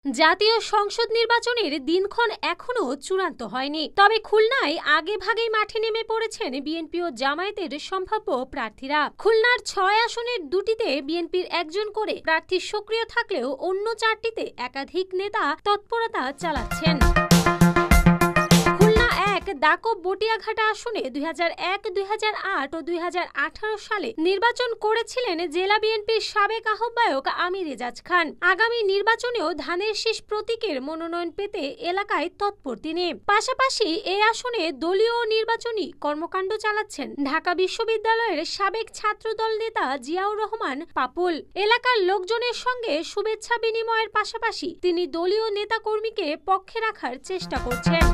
জাতীয় সংসদ নির্বাচনের দিনক্ষণ এখনো চূড়ান্ত হয়নি, তবে খুলনায় আগে ভাগেই মাঠে নেমে পড়েছেন বিএনপি ও জামায়াতের সম্ভাব্য প্রার্থীরা। খুলনার ৬ আসনের দুটিতে বিএনপির একজন করে প্রার্থী সক্রিয় থাকলেও অন্য ৪টিতে একাধিক নেতা তৎপরতা চালাচ্ছেন। দাকব বটিয়াঘাটা আসনে ২০০১, ২০০৮ ও ২০১৮ সালে নির্বাচন করেছিলেন জেলা বিএনপির সাবেক আহ্বায়ক আমির এজাজ খান। আগামী নির্বাচনেও ধানের শীষ প্রতীকের মনোনয়ন পেতে এলাকায় তৎপর তিনি। পাশাপাশি এই আসনে দলীয় নির্বাচনী কর্মকাণ্ড চালাচ্ছেন ঢাকা বিশ্ববিদ্যালয়ের সাবেক ছাত্রদল নেতা জিয়াউর রহমান পাপুল। এলাকার লোকজনের সঙ্গে শুভেচ্ছা বিনিময়ের পাশাপাশি তিনি দলীয় নেতাকর্মীকে পক্ষে রাখার চেষ্টা করছেন।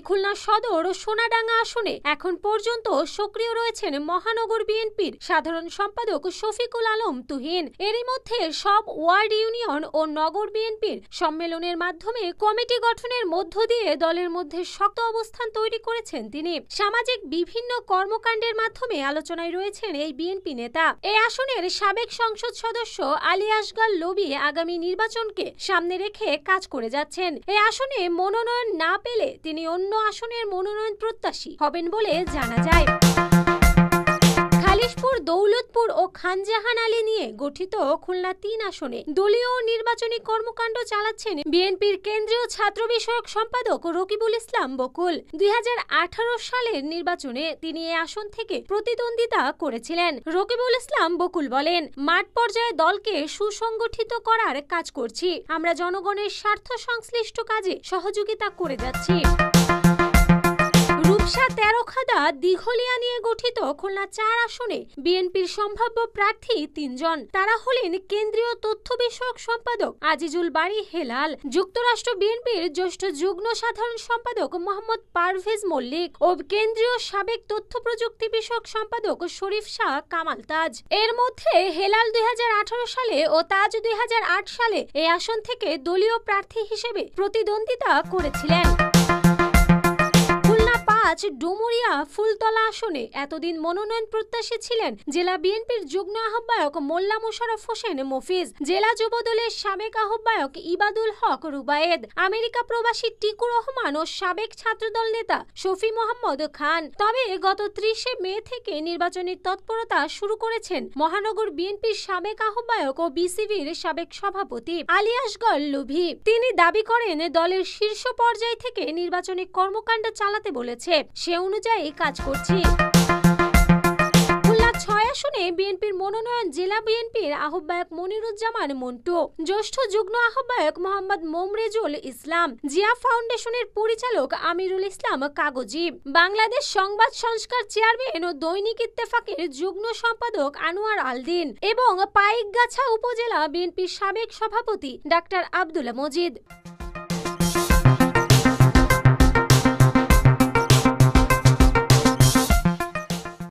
খুলনা সদর ও সোনাডাঙ্গা আসনে এখন পর্যন্ত সক্রিয় রয়েছেন মহানগর বিএনপির সাধারণ সম্পাদক শফিকুল আলম তুহিন। এরই মধ্যে সব ওয়ার্ড ইউনিয়ন ও নগর বিএনপির সম্মেলনের মাধ্যমে কমিটি গঠনের মধ্য দিয়ে দলের মধ্যে শক্ত অবস্থান তৈরি করেছেন তিনি। সামাজিক বিভিন্ন কর্মকাণ্ডের মাধ্যমে আলোচনায় রয়েছেন এই বিএনপি নেতা। এই আসনের সাবেক সংসদ সদস্য আলী আসগার লবি আগামী নির্বাচনকে সামনে রেখে কাজ করে যাচ্ছেন। এই আসনে মনোনয়ন না পেলে তিনি অন্য আসনের মনোনয়ন প্রত্যাশী হবেন বলে জানা যায়। খালিশপুর, দৌলতপুর ও খানজাহান আলী নিয়ে গঠিত খুলনা ৩ আসনে দলীয় নির্বাচনী কর্মকাণ্ড চালাচ্ছেন বিএনপির কেন্দ্রীয় ছাত্র বিষয়ক সম্পাদক রকিবুল ইসলাম বকুল। ২০১৮ সালের নির্বাচনে তিনি এই আসন থেকে প্রতিদ্বন্দ্বিতা করেছিলেন। রকিবুল ইসলাম বকুল বলেন, মাঠ পর্যায়ে দলকে সুসংগঠিত করার কাজ করছি। আমরা জনগণের স্বার্থ সংশ্লিষ্ট কাজে সহযোগিতা করে যাচ্ছি। ১৩খাদা দিঘলিয়া নিয়ে গঠিত খুলনা ৪ আসনে বিএনপির সম্ভাব্য প্রার্থী ৩ জন। তারা হলেন কেন্দ্রীয় তথ্য বিষয়ক সম্পাদক আজিজুল বারী হেলাল, যুক্তরাষ্ট্র বিএনপির জ্যেষ্ঠ যুগ্ম সাধারণ সম্পাদক মোহাম্মদ পারভেজ মল্লিক ও কেন্দ্রীয় সাবেক তথ্য প্রযুক্তি বিষয়ক সম্পাদক শরীফ শাহ কামাল তাজ। এর মধ্যে হেলাল ২০১৮ সালে ও তাজ ২০০৮ সালে এই আসন থেকে দলীয় প্রার্থী হিসেবে প্রতিদ্বন্দ্বিতা করেছিলেন। ডুমুরিয়া ফুলতলা আসনে এতদিন মনোনয়ন প্রত্যাশী ছিলেন জেলা বিএনপির যুগ্ম আহ্বায়ক মোল্লা মোশাররফ হোসেন মফিজ, জেলা যুবদলের সাবেক আহ্বায়ক ইবাদুল হক রুবায়েদ, আমেরিকা প্রবাসী টিকু রহমান ও সাবেক ছাত্রদল নেতা শফি মোহাম্মদ খান। তবে গত ৩০ মে থেকে নির্বাচনী তৎপরতা শুরু করেছেন মহানগর বিএনপির সাবেক আহ্বায়ক ও বিসিবির সাবেক সভাপতি আলী আসগর লুভি। তিনি দাবি করেন দলের শীর্ষ পর্যায় থেকে নির্বাচনী কর্মকাণ্ড চালাতে বলেছে, সে অনুযায়ী কাজ করছি। খুলনা ৬ আসনে বিএনপির মনোনয়ন জেলা বিএনপির আহ্বায়ক মনিরুজ্জামান মন্টু, জ্যেষ্ঠ যুগ্ম আহ্বায়ক মোহাম্মদ মোমরেজুল ইসলাম, জিয়া ফাউন্ডেশনের পরিচালক আমিরুল ইসলাম কাগজি, বাংলাদেশ সংবাদ সংস্কার চেয়ারম্যান ও দৈনিক ইত্তেফাকের যুগ্ম সম্পাদক আনোয়ার আলদিন এবং পাইকগাছা উপজেলা বিএনপির সাবেক সভাপতি ডাক্তার আব্দুল মজিদ।